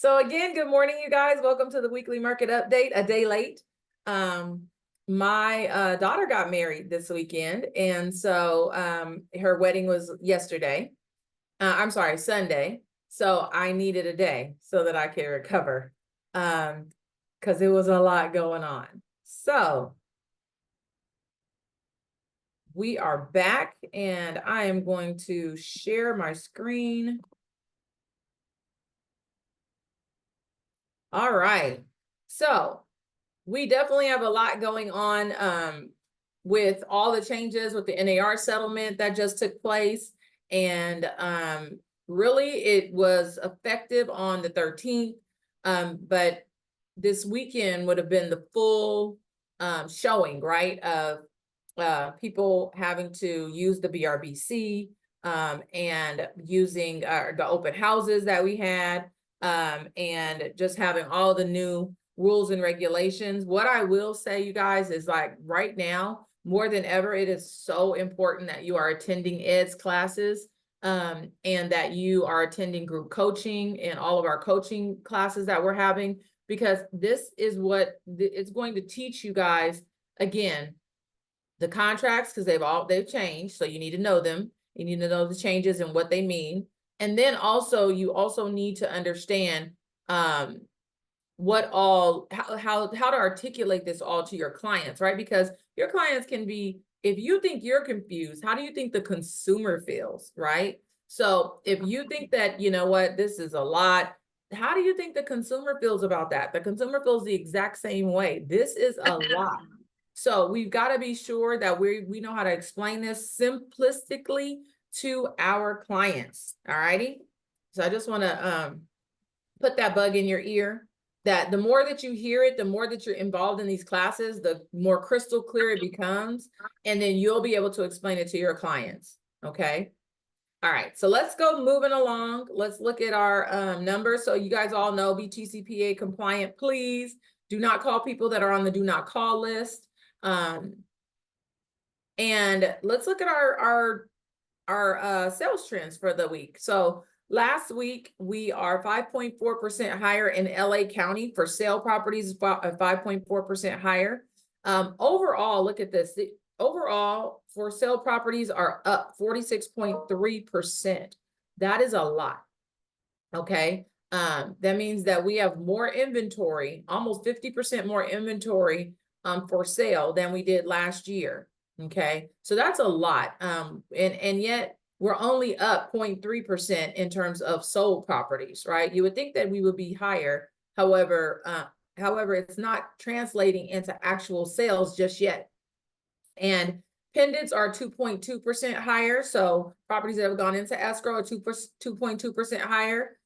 So again, good morning, you guys. Welcome to the weekly market update, a day late. My daughter got married this weekend, and so her wedding was yesterday. I'm sorry, Sunday. So I needed a day so that I could recover because it was a lot going on. So we are back, and I am going to share my screen. All right. So we definitely have a lot going on with all the changes with the NAR settlement that just took place. And really, it was effective on the 13th. But this weekend would have been the full showing, right, of people having to use the BRBC and using the open houses that we had. And just having all the new rules and regulations. What I will say, you guys, is like right now, more than ever, it is so important that you are attending EDS classes and that you are attending group coaching and all of our coaching classes that we're having, because this is what it's going to teach you guys. Again, the contracts, because they've changed, so you need to know them. You need to know the changes and what they mean. And then also, you also need to understand how to articulate this all to your clients, right? Because your clients can be, if you think you're confused, how do you think the consumer feels, right? So if you think that, you know what, this is a lot, how do you think the consumer feels about that? The consumer feels the exact same way. This is a lot. So we've got to be sure that we know how to explain this simplistically to our clients. All righty. So I just want to put that bug in your ear, that the more that you hear it, the more that you're involved in these classes, the more crystal clear it becomes. And then you'll be able to explain it to your clients. Okay. All right. So let's go moving along. Let's look at our numbers. So you guys all know, be TCPA compliant, please. Do not call people that are on the do not call list. And let's look at our sales trends for the week. So last week, we are 5.4% higher in LA County for sale properties, 5.4% higher. Overall, look at this. Overall, for sale properties are up 46.3%. That is a lot. Okay. That means that we have more inventory, almost 50% more inventory for sale than we did last year. Okay, so that's a lot. And yet we're only up 0.3% in terms of sold properties, right? You would think that we would be higher. However, it's not translating into actual sales just yet. And pendants are 2.2% higher. So properties that have gone into escrow are 2.2% higher.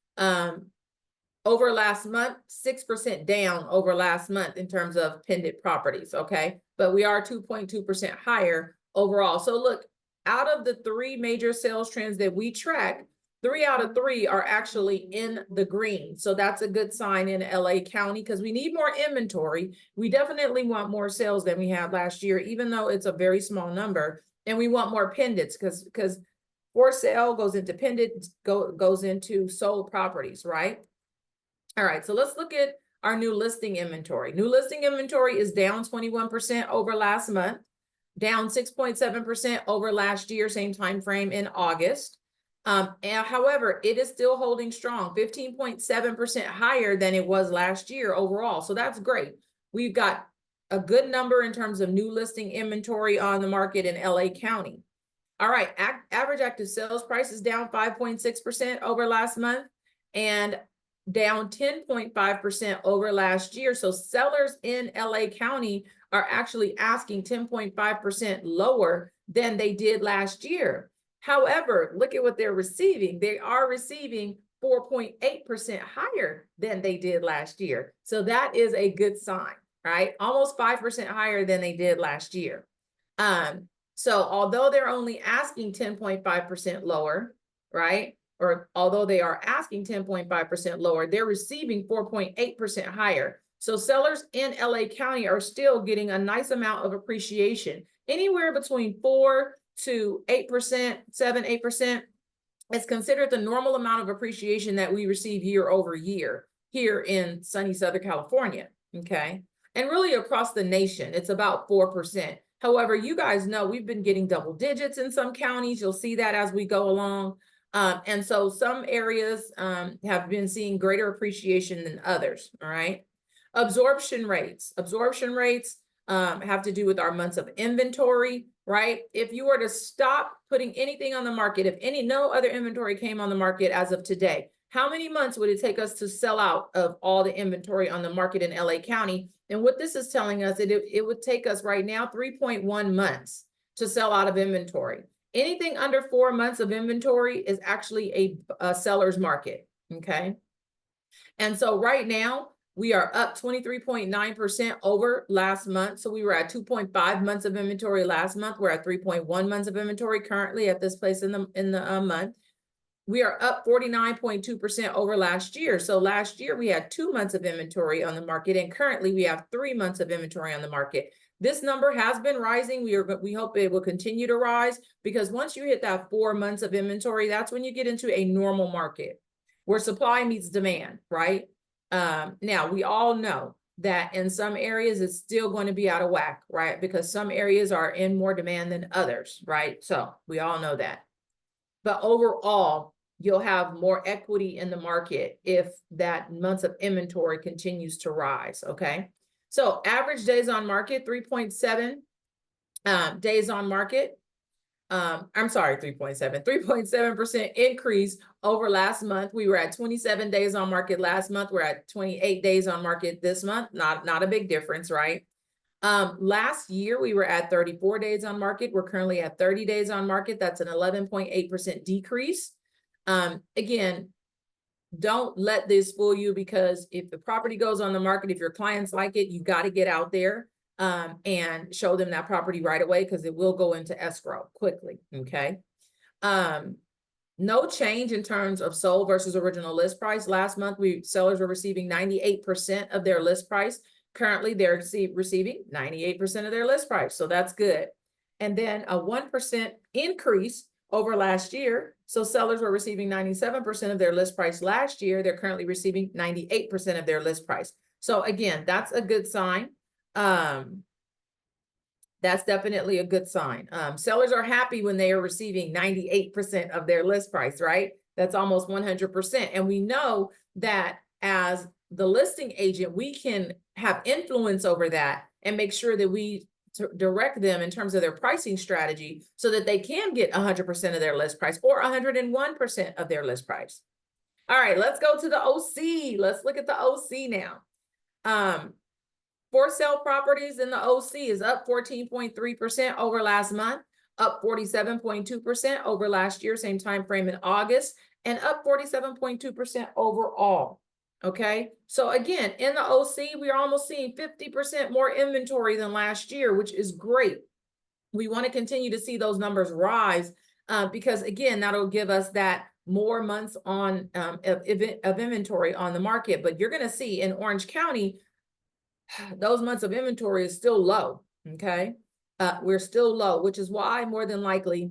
Over last month, 6% down over last month in terms of pendant properties, okay? But we are 2.2% higher overall. So look, out of the 3 major sales trends that we track, 3 out of 3 are actually in the green. So that's a good sign in LA County, because we need more inventory. We definitely want more sales than we had last year, even though it's a very small number. And we want more pendants, because for sale goes into pendants, goes into sold properties, right? All right, so let's look at our new listing inventory. New listing inventory is down 21% over last month, down 6.7% over last year, same time frame in August. And however, it is still holding strong, 15.7% higher than it was last year overall. So that's great. We've got a good number in terms of new listing inventory on the market in LA County. All right, average active sales price is down 5.6% over last month and down 10.5% over last year. So sellers in LA County are actually asking 10.5% lower than they did last year. However, look at what they're receiving. They are receiving 4.8% higher than they did last year. So that is a good sign, right? Almost 5% higher than they did last year. So although they're only asking 10.5% lower, right? Or although they are asking 10.5% lower, they're receiving 4.8% higher. So sellers in LA County are still getting a nice amount of appreciation, anywhere between 4 to 8%, 7-8%. It's considered the normal amount of appreciation that we receive year over year. here in sunny Southern California, okay? And really across the nation, it's about 4%. However, you guys know we've been getting double digits in some counties. You'll see that as we go along. And so some areas have been seeing greater appreciation than others, all right? Absorption rates. Absorption rates have to do with our months of inventory, right? If you were to stop putting anything on the market, if no other inventory came on the market as of today, how many months would it take us to sell out of all the inventory on the market in LA County? And what this is telling us, it would take us right now 3.1 months to sell out of inventory. Anything under 4 months of inventory is actually a seller's market, okay? And so right now, we are up 23.9% over last month. So we were at 2.5 months of inventory last month. We're at 3.1 months of inventory currently at this place in the month. We are up 49.2% over last year. So last year we had 2 months of inventory on the market, and currently we have 3 months of inventory on the market. This number has been rising. We hope it will continue to rise, because once you hit that 4 months of inventory, that's when you get into a normal market where supply meets demand, right? Now we all know that in some areas it's still going to be out of whack, right? Because some areas are in more demand than others, right? So we all know that. But overall, you'll have more equity in the market if that months of inventory continues to rise, okay? So average days on market, 3.7 days on market. I'm sorry, 3.7% increase over last month. We were at 27 days on market last month. We're at 28 days on market this month. Not a big difference, right? Last year, we were at 34 days on market. We're currently at 30 days on market. That's an 11.8% decrease. Again, don't let this fool you, because if the property goes on the market, if your clients like it, you got to get out there and show them that property right away, because it will go into escrow quickly, okay? No change in terms of sold versus original list price. Last month, sellers were receiving 98% of their list price. Currently, they're receiving 98% of their list price, so that's good. And then a 1% increase over last year. So sellers were receiving 97% of their list price last year. They're currently receiving 98% of their list price. So again, that's a good sign. That's definitely a good sign. Sellers are happy when they are receiving 98% of their list price, right? That's almost 100%. And we know that as the listing agent, we can have influence over that and make sure that we direct them in terms of their pricing strategy so that they can get 100% of their list price or 101% of their list price. All right, let's go to the OC. Let's look at the OC now. For sale properties in the OC is up 14.3% over last month, up 47.2% over last year, same time frame in August, and up 47.2% overall. Okay, so again, in the OC, we are almost seeing 50% more inventory than last year, which is great. We want to continue to see those numbers rise because again, that'll give us that more months on of inventory on the market. But you're going to see in Orange County, those months of inventory is still low. Okay, we're still low, which is why more than likely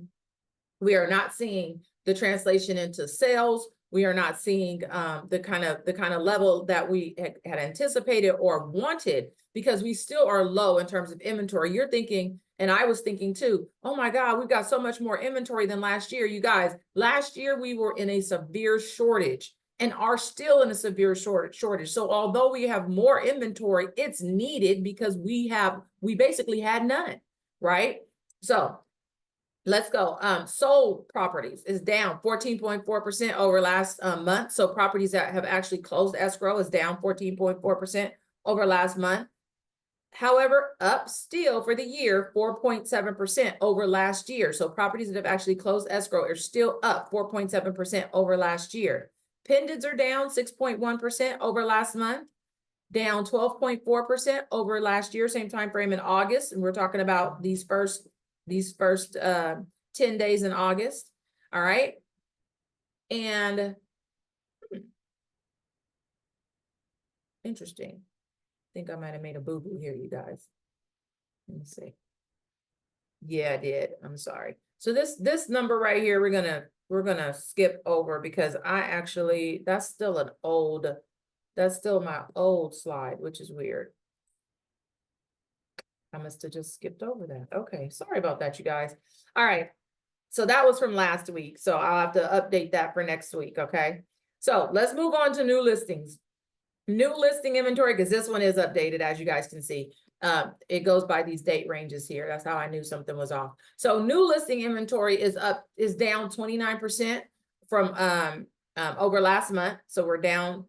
we are not seeing the translation into sales. We are not seeing the kind of level that we had anticipated or wanted, because we still are low in terms of inventory. You're thinking, and I was thinking too, oh my God, we've got so much more inventory than last year. You guys, last year we were in a severe shortage and are still in a severe shortage. So although we have more inventory, it's needed because we basically had none, right? So let's go. Sold properties is down 14.4% over last month. So properties that have actually closed escrow is down 14.4% over last month. However, up still for the year, 4.7% over last year. So properties that have actually closed escrow are still up 4.7% over last year. Pendants are down 6.1% over last month, down 12.4% over last year, same time frame in August. And we're talking about these first 10 days in August. All right. And interesting. I think I might have made a boo-boo here, you guys. Let me see. Yeah, I did. I'm sorry. So this number right here, we're gonna skip over because that's still an old That's still my old slide, which is weird. I must have just skipped over that. Okay, sorry about that, you guys. All right, so that was from last week. So I'll have to update that for next week, okay? So let's move on to new listings. New listing inventory, because this one is updated, as you guys can see. It goes by these date ranges here. That's how I knew something was off. So new listing inventory is down 29% from over last month. So we're down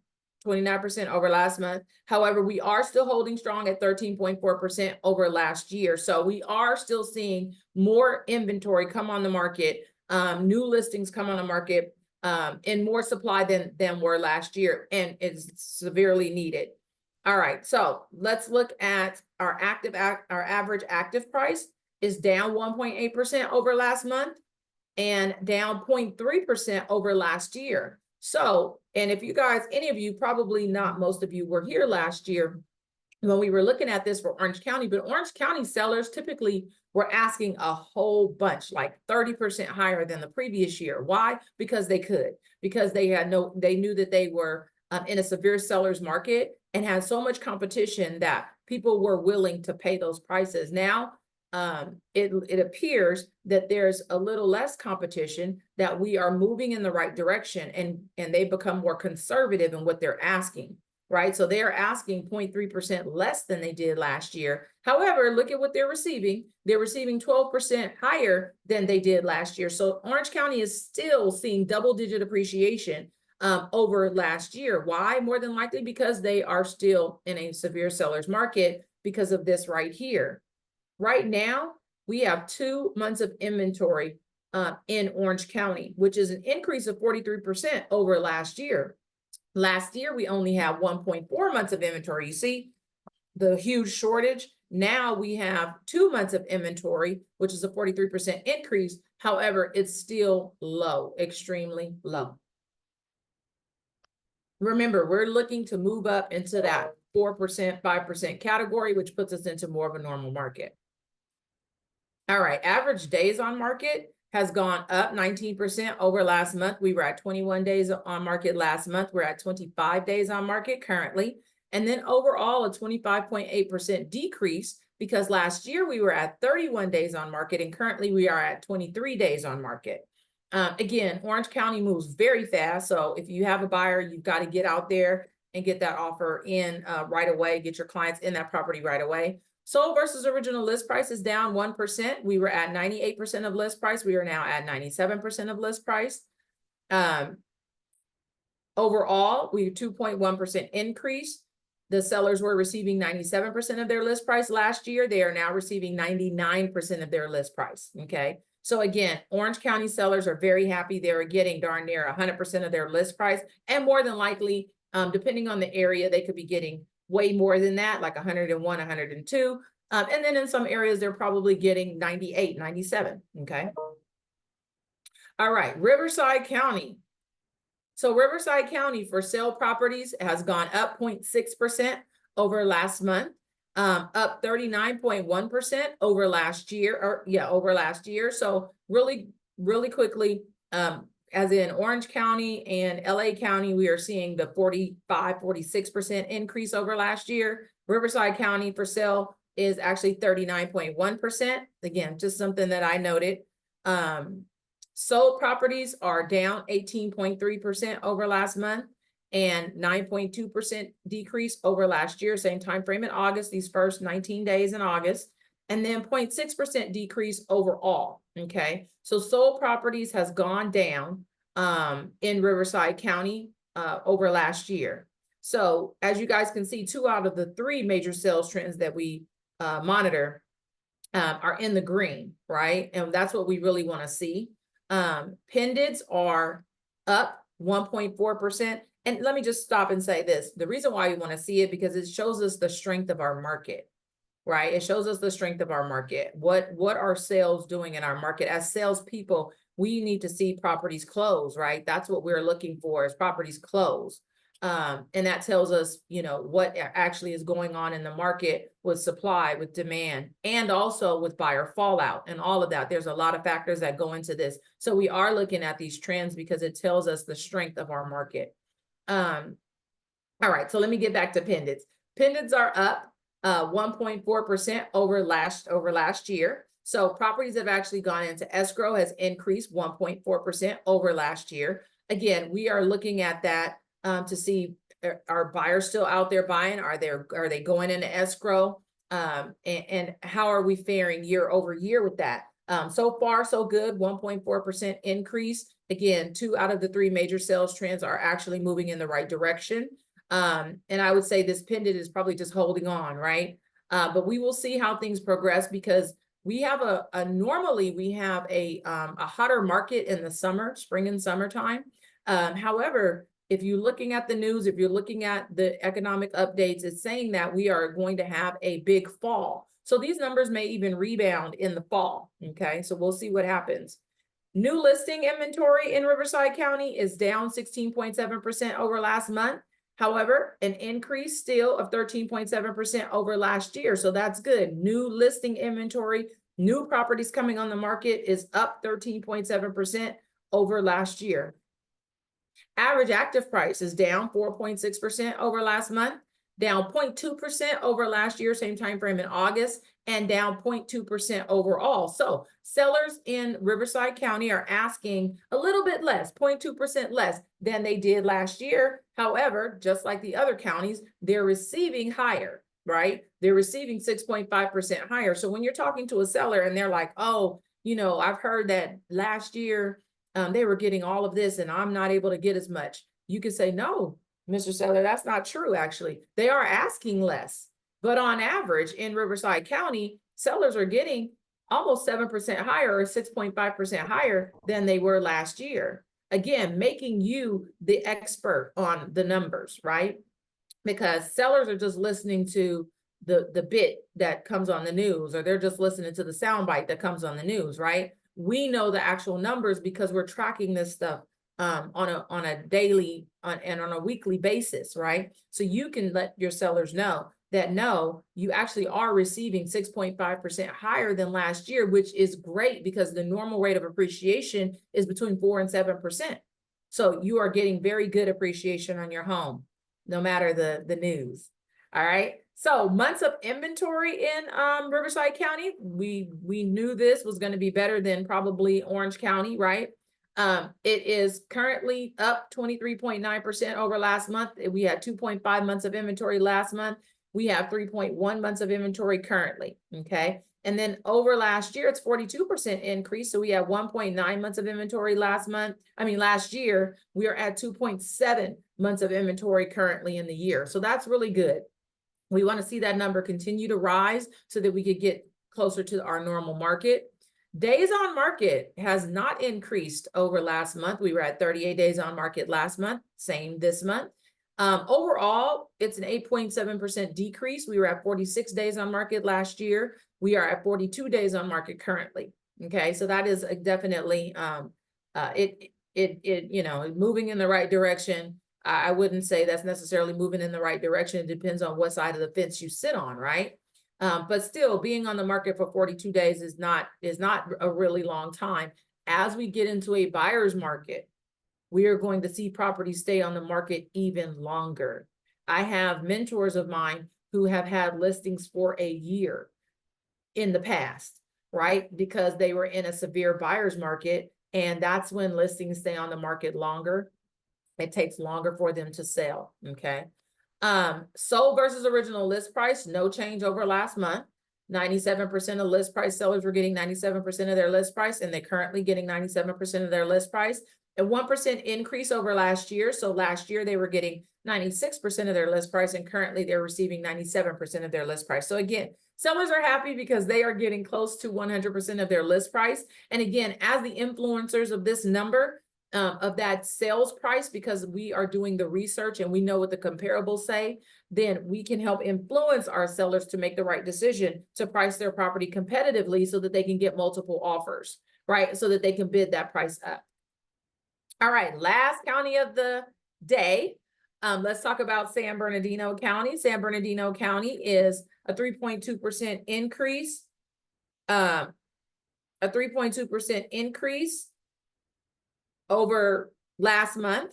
29% over last month. However, we are still holding strong at 13.4% over last year. So we are still seeing more inventory come on the market, new listings come on the market, in more supply than were last year, and it's severely needed. All right, so let's look at our average active price is down 1.8% over last month and down 0.3% over last year. So, and if you guys, any of you, probably not most of you were here last year when we were looking at this for Orange County, but Orange County sellers typically were asking a whole bunch, like 30% higher than the previous year. Why? Because they could, because they knew that they were in a severe seller's market and had so much competition that people were willing to pay those prices. Now, it appears that there's a little less competition, that we are moving in the right direction, and they become more conservative in what they're asking, right? So they're asking 0.3% less than they did last year. However, look at what they're receiving. They're receiving 12% higher than they did last year. So Orange County is still seeing double-digit appreciation over last year. Why? More than likely because they are still in a severe seller's market because of this right here. Right now, we have 2 months of inventory in Orange County, which is an increase of 43% over last year. Last year, we only have 1.4 months of inventory. You see the huge shortage? Now we have 2 months of inventory, which is a 43% increase. However, it's still low, extremely low. Remember, we're looking to move up into that 4%, 5% category, which puts us into more of a normal market. All right, average days on market has gone up 19% over last month. We were at 21 days on market last month. We're at 25 days on market currently. And then overall, a 25.8% decrease, because last year we were at 31 days on market and currently we are at 23 days on market. Again, Orange County moves very fast. So if you have a buyer, you've got to get out there and get that offer in right away, get your clients in that property right away. Sold versus original list price is down 1%. We were at 98% of list price. We are now at 97% of list price. Overall, we 2.1% increase. The sellers were receiving 97% of their list price last year. They are now receiving 99% of their list price. Okay. So again, Orange County sellers are very happy. They're getting darn near 100% of their list price. And more than likely, depending on the area, they could be getting way more than that, like 101, 102. And then in some areas, they're probably getting 98, 97, okay? All right, Riverside County. So Riverside County for sale properties has gone up 0.6% over last month, up 39.1% over last year, over last year. So really, really quickly, as in Orange County and LA County, we are seeing the 46% increase over last year. Riverside County for sale is actually 39.1%. Again, just something that I noted. Sold properties are down 18.3% over last month and 9.2% decrease over last year, same time frame in August, these first 19 days in August, and then 0.6% decrease overall, okay? So sold properties has gone down in Riverside County over last year. So as you guys can see, 2 out of the 3 major sales trends that we monitor are in the green, right? And that's what we really want to see. Pendants are up 1.4%. And let me just stop and say this. The reason why we want to see it, because it shows us the strength of our market, right? It shows us the strength of our market. What are sales doing in our market? As salespeople, we need to see properties close, right? That's what we're looking for, is properties close. And that tells us, you know, what actually is going on in the market with supply, with demand, and also with buyer fallout and all of that. There's a lot of factors that go into this. So we are looking at these trends because it tells us the strength of our market. All right, so let me get back to pendants. Pendants are up 1.4% over last year. So properties that have actually gone into escrow has increased 1.4% over last year. Again, we are looking at that to see, are buyers still out there buying? Are they going into escrow? And how are we faring year over year with that? So far, so good, 1.4% increase. Again, 2 out of the 3 major sales trends are actually moving in the right direction. And I would say this pendant is probably just holding on, right? But we will see how things progress, because we have normally we have a hotter market in the spring and summertime. However, if you're looking at the news, if you're looking at the economic updates, it's saying that we are going to have a big fall. So these numbers may even rebound in the fall. Okay, so we'll see what happens. New listing inventory in Riverside County is down 16.7% over last month. However, an increase still of 13.7% over last year. So that's good. New listing inventory, new properties coming on the market is up 13.7% over last year. Average active price is down 4.6% over last month, down 0.2% over last year, same time frame in August, and down 0.2% overall. So sellers in Riverside County are asking a little bit less, 0.2% less than they did last year. However, just like the other counties, they're receiving higher, right? They're receiving 6.5% higher. So when you're talking to a seller and they're like, oh, I've heard that last year they were getting all of this and I'm not able to get as much. You could say, no, Mr. Seller, that's not true. Actually, they are asking less, but on average in Riverside County, sellers are getting almost 7% higher or 6.5% higher than they were last year. Again, making you the expert on the numbers, right? Because sellers are just listening to the bit that comes on the news, or they're just listening to the soundbite that comes on the news, right? We know the actual numbers because we're tracking this stuff on a daily and on a weekly basis, right? So you can let your sellers know that no, you actually are receiving 6.5% higher than last year, which is great because the normal rate of appreciation is between 4 and 7%. So you are getting very good appreciation on your home, no matter the news. All right. So months of inventory in Riverside County, we knew this was going to be better than probably Orange County, right? It is currently up 23.9% over last month. We had 2.5 months of inventory last month. We have 3.1 months of inventory currently. Okay. And then over last year, it's 42% increase. So we have 1.9 months of inventory last year. We are at 2.7 months of inventory currently in the year. So that's really good. We want to see that number continue to rise so that we could get closer to our normal market. Days on market has not increased over last month. We were at 38 days on market last month, same this month. Overall, it's an 8.7% decrease. We were at 46 days on market last year. We are at 42 days on market currently. Okay, so that is definitely moving in the right direction. I wouldn't say that's necessarily moving in the right direction. It depends on what side of the fence you sit on, right? But still, being on the market for 42 days is not a really long time. As we get into a buyer's market, we are going to see properties stay on the market even longer. I have mentors of mine who have had listings for a year in the past, right? Because they were in a severe buyer's market, and that's when listings stay on the market longer. It takes longer for them to sell, okay? Sold versus original list price, no change over last month. 97% of list price sellers were getting 97% of their list price, and they're currently getting 97% of their list price. A 1% increase over last year. So last year they were getting 96% of their list price, and currently they're receiving 97% of their list price. So again, sellers are happy because they are getting close to 100% of their list price. And again, as the influencers of this number, of that sales price, because we are doing the research and we know what the comparables say, then we can help influence our sellers to make the right decision to price their property competitively so that they can get multiple offers, right? So that they can bid that price up. All right, last county of the day. Let's talk about San Bernardino County. San Bernardino County is a 3.2% increase. A 3.2% increase over last month.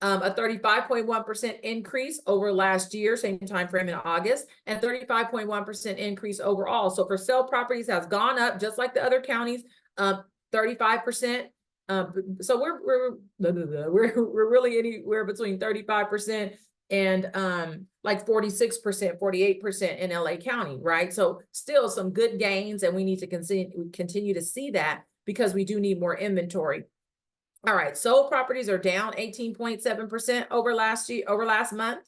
a 35.1% increase over last year, same time frame in August, and 35.1% increase overall. So for sale properties has gone up just like the other counties, 35%. So we're really anywhere between 35% and like 46%, 48% in LA County, right? So still some good gains, and we need to continue to see that because we do need more inventory. All right, sold properties are down 18.7% over last month,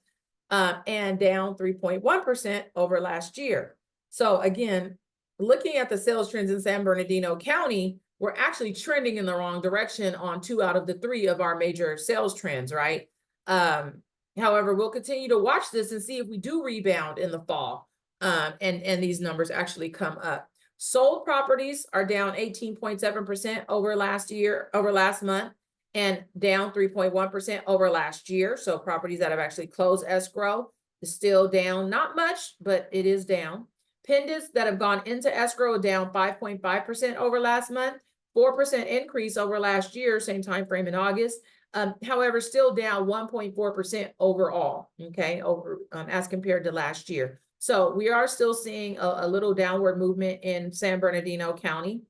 and down 3.1% over last year. So again, looking at the sales trends in San Bernardino County, we're actually trending in the wrong direction on 2 out of the 3 of our major sales trends, right? However, we'll continue to watch this and see if we do rebound in the fall, and these numbers actually come up. Sold properties are down 18.7% over last month, and down 3.1% over last year. So properties that have actually closed escrow is still down, not much, but it is down. Pendants that have gone into escrow down 5.5% over last month, 4% increase over last year, same time frame in August. However, still down 1.4% overall, okay, as compared to last year. So we are still seeing a little downward movement in San Bernardino County,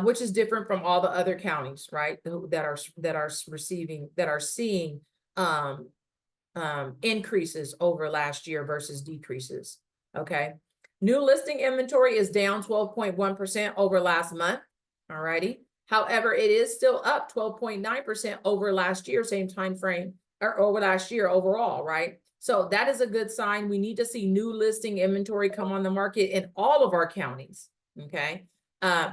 which is different from all the other counties, right? That are seeing increases over last year versus decreases. Okay. New listing inventory is down 12.1% over last month. All righty. However, it is still up 12.9% over last year, same time frame, or over last year overall, right? So that is a good sign. We need to see new listing inventory come on the market in all of our counties, okay?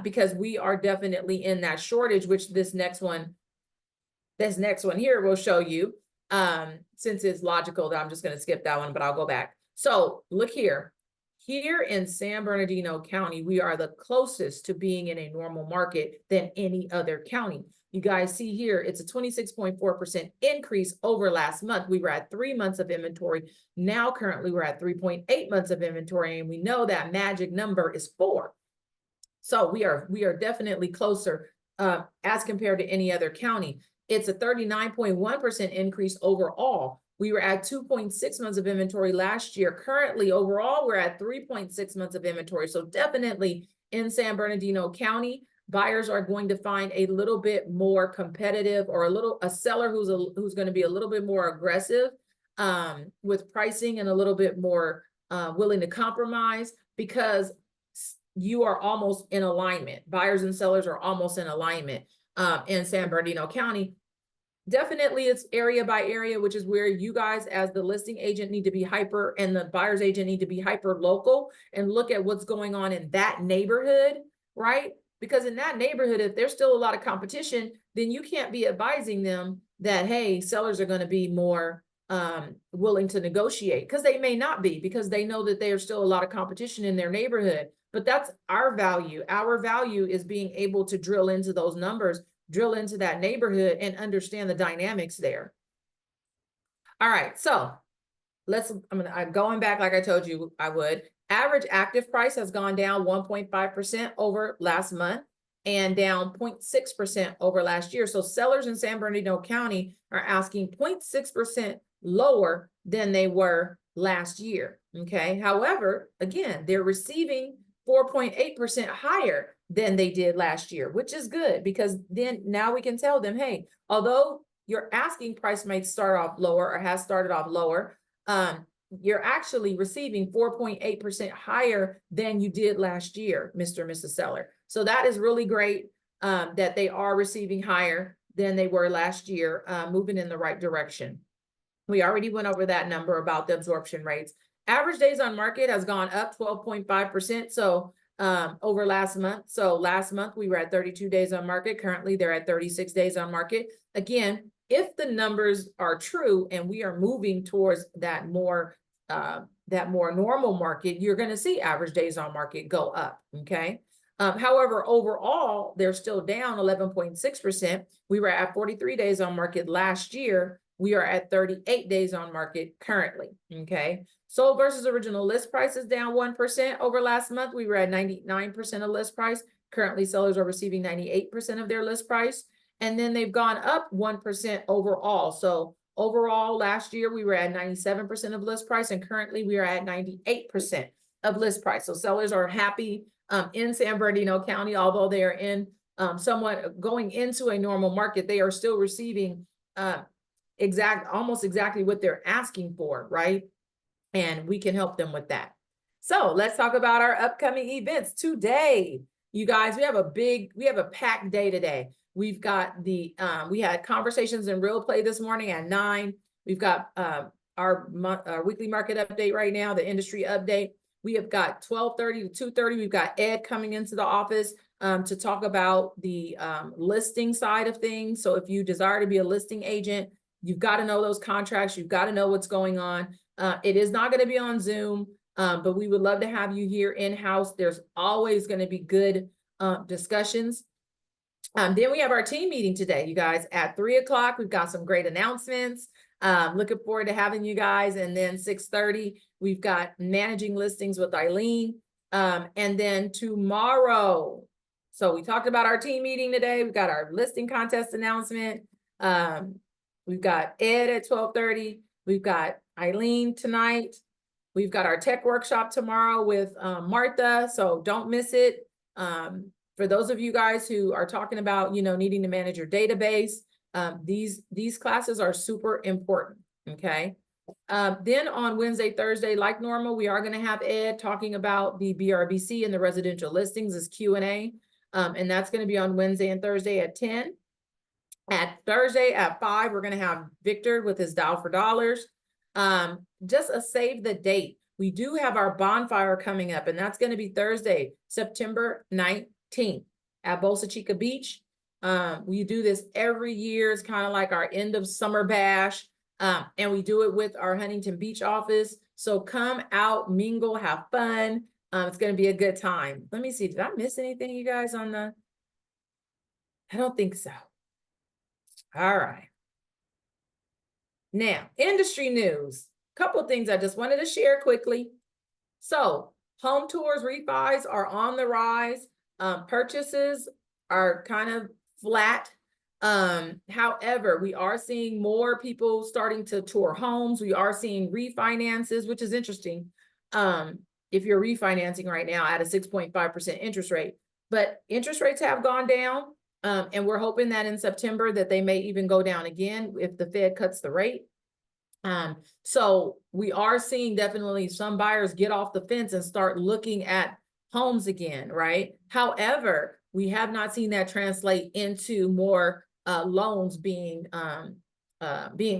Because we are definitely in that shortage, which this next one here will show you. Since it's logical that I'm just going to skip that one, but I'll go back. So look here. Here in San Bernardino County, we are the closest to being in a normal market than any other county. You guys see here, it's a 26.4% increase over last month. We were at 3 months of inventory. Now, currently, we're at 3.8 months of inventory, and we know that magic number is 4. So we are definitely closer as compared to any other county. It's a 39.1% increase overall. We were at 2.6 months of inventory last year. Currently, overall, we're at 3.6 months of inventory. So definitely in San Bernardino County, buyers are going to find a little bit more competitive, or a seller who's going to be a little bit more aggressive with pricing, and a little bit more willing to compromise, because you are almost in alignment. Buyers and sellers are almost in alignment in San Bernardino County. Definitely it's area by area, which is where you guys as the listing agent need to be hyper, and the buyer's agent need to be hyper local and look at what's going on in that neighborhood, right? Because in that neighborhood, if there's still a lot of competition, then you can't be advising them that, hey, sellers are going to be more willing to negotiate, because they may not be, because they know that there's still a lot of competition in their neighborhood. But that's our value. Our value is being able to drill into those numbers, drill into that neighborhood, and understand the dynamics there. All right, so I'm going back like I told you I would. Average active price has gone down 1.5% over last month, and down 0.6% over last year. So sellers in San Bernardino County are asking 0.6% lower than they were last year, okay? However, again, they're receiving 4.8% higher than they did last year, which is good, because then now we can tell them, hey, although your asking price might start off lower, or has started off lower, you're actually receiving 4.8% higher than you did last year, Mr. and Mrs. Seller. So that is really great, that they are receiving higher than they were last year, moving in the right direction. We already went over that number about the absorption rates. Average days on market has gone up 12.5%. So over last month. So last month we were at 32 days on market. Currently they're at 36 days on market. Again, if the numbers are true and we are moving towards that more normal market, you're going to see average days on market go up. Okay. However, overall, they're still down 11.6%. We were at 43 days on market last year. We are at 38 days on market currently. Okay. Sold versus original list price is down 1% over last month. We were at 99% of list price. Currently, sellers are receiving 98% of their list price. And then they've gone up 1% overall. So overall, last year we were at 97% of list price, and currently we are at 98% of list price. So sellers are happy in San Bernardino County, although they are in somewhat going into a normal market, they are still receiving almost exactly what they're asking for, right? And we can help them with that. So let's talk about our upcoming events today. You guys, we have a packed day today. We've got we had conversations in real play this morning at 9. We've got our weekly market update right now, the industry update. We have got 12:30 to 2:30. We've got Ed coming into the office to talk about the listing side of things. So if you desire to be a listing agent, you've got to know those contracts. You've got to know what's going on. It is not going to be on Zoom, but we would love to have you here in-house. There's always going to be good discussions. Then we have our team meeting today, you guys, at 3 o'clock. We've got some great announcements. Looking forward to having you guys. And then 6:30, we've got managing listings with Eileen. And then tomorrow, so we talked about our team meeting today. We've got our listing contest announcement. We've got Ed at 12:30. We've got Eileen tonight. We've got our tech workshop tomorrow with Martha. So don't miss it. For those of you guys who are talking about, needing to manage your database, these classes are super important. Okay. Then on Wednesday, Thursday, like normal, we are going to have Ed talking about the BRBC and the residential listings as Q&A. And that's going to be on Wednesday and Thursday at 10. At Thursday at 5, we're going to have Victor with his Dial for Dollars. Just a save the date. We do have our bonfire coming up, and that's going to be Thursday, September 19th at Bolsa Chica Beach. We do this every year. It's kind of like our end of summer bash. And we do it with our Huntington Beach office. So come out, mingle, have fun. It's going to be a good time. Let me see. Did I miss anything, you guys, on the? I don't think so. All right. Now, industry news. Couple of things I just wanted to share quickly. So home tours, refis are on the rise. Purchases are kind of flat. However, we are seeing more people starting to tour homes. We are seeing refinances, which is interesting. If you're refinancing right now at a 6.5% interest rate, but interest rates have gone down. And we're hoping that in September that they may even go down again if the Fed cuts the rate. So we are seeing definitely some buyers get off the fence and start looking at homes again, right? However, we have not seen that translate into more loans being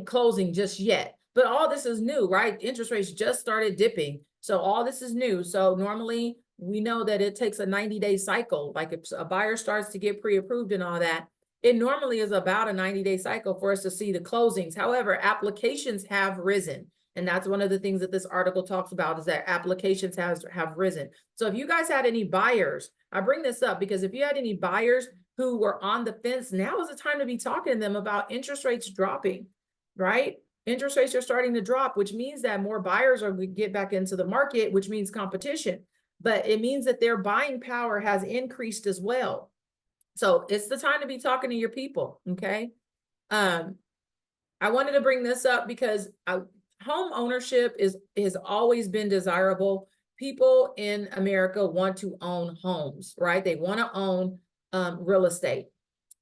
closing just yet. But all this is new, right? Interest rates just started dipping. So all this is new. So normally we know that it takes a 90-day cycle. Like if a buyer starts to get pre-approved and all that, it normally is about a 90-day cycle for us to see the closings. However, applications have risen. And that's one of the things that this article talks about, is that applications have risen. So if you guys had any buyers, I bring this up because if you had any buyers who were on the fence, now is the time to be talking to them about interest rates dropping, right? Interest rates are starting to drop, which means that more buyers are going to get back into the market, which means competition. But it means that their buying power has increased as well. So it's the time to be talking to your people, okay? I wanted to bring this up because home ownership has always been desirable. People in America want to own homes, right? They want to own real estate.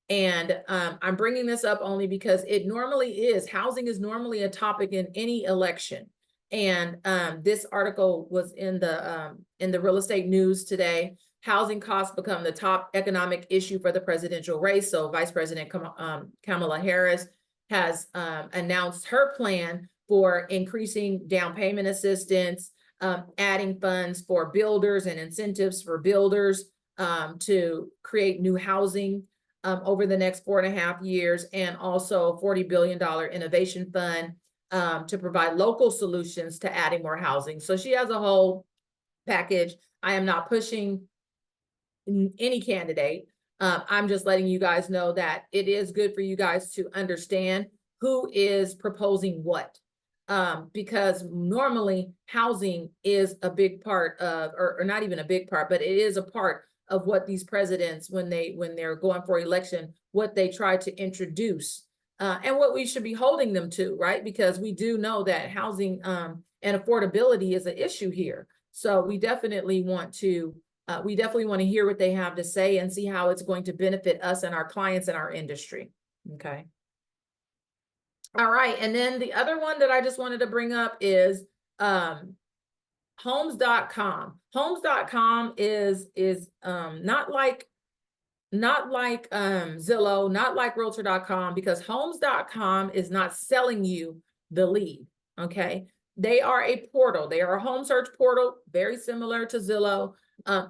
And I'm bringing this up only because it normally is, housing is normally a topic in any election. And this article was in the real estate news today. Housing costs become the top economic issue for the presidential race. So Vice President Kamala Harris has announced her plan for increasing down payment assistance, adding funds for builders and incentives for builders to create new housing over the next 4.5 years, and also $40 billion innovation fund to provide local solutions to adding more housing. So she has a whole package. I am not pushing any candidate. I'm just letting you guys know that it is good for you guys to understand who is proposing what. Because normally housing is a big part of, or not even a big part, but it is a part of what these presidents, when they're going for election, what they try to introduce, and what we should be holding them to, right? Because we do know that housing and affordability is an issue here. So we definitely want to hear what they have to say and see how it's going to benefit us and our clients and our industry. Okay. All right. And then the other one that I just wanted to bring up is homes.com. Homes.com is not like Zillow, not like realtor.com, because homes.com is not selling you the lead. Okay. They are a portal. They are a home search portal, very similar to Zillow.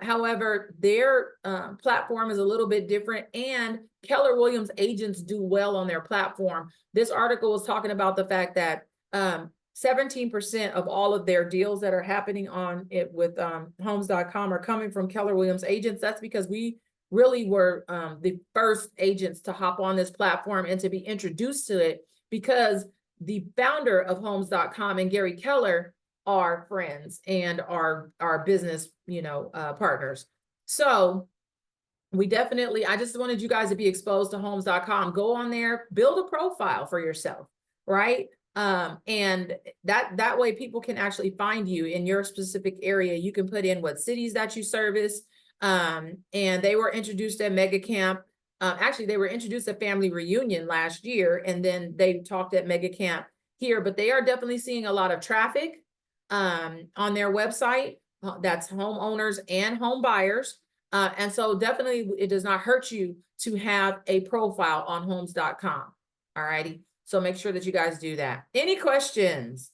However, their platform is a little bit different, and Keller Williams agents do well on their platform. This article was talking about the fact that 17% of all of their deals that are happening on it with homes.com are coming from Keller Williams agents. That's because we really were the first agents to hop on this platform and to be introduced to it, because the founder of homes.com and Gary Keller are friends and are business, partners. So we definitely, I just wanted you guys to be exposed to homes.com. Go on there, build a profile for yourself, right? And that way people can actually find you in your specific area. You can put in what cities that you service. And they were introduced at Mega Camp. Actually, they were introduced at Family Reunion last year, and then they talked at Mega Camp here, but they are definitely seeing a lot of traffic on their website. That's homeowners and home buyers. And so definitely it does not hurt you to have a profile on homes.com. All righty. So make sure that you guys do that. Any questions?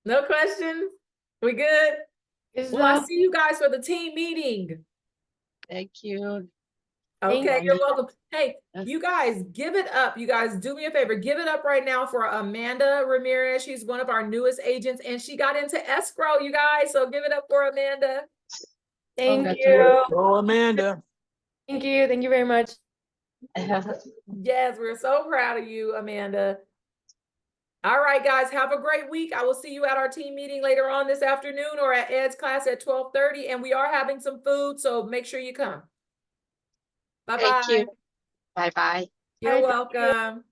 No questions? We good? Well, I'll see you guys for the team meeting. Thank you. Okay, you're welcome. Hey, you guys, give it up. You guys, do me a favor. Give it up right now for Amanda Ramirez. She's one of our newest agents, and she got into escrow, you guys. So give it up for Amanda. Thank you. Oh, Amanda. Thank you. Thank you very much. Yes, we're so proud of you, Amanda. All right, guys, have a great week. I will see you at our team meeting later on this afternoon, or at Ed's class at 12:30. And we are having some food, so make sure you come. Bye-bye. Thank you. Bye-bye. You're welcome.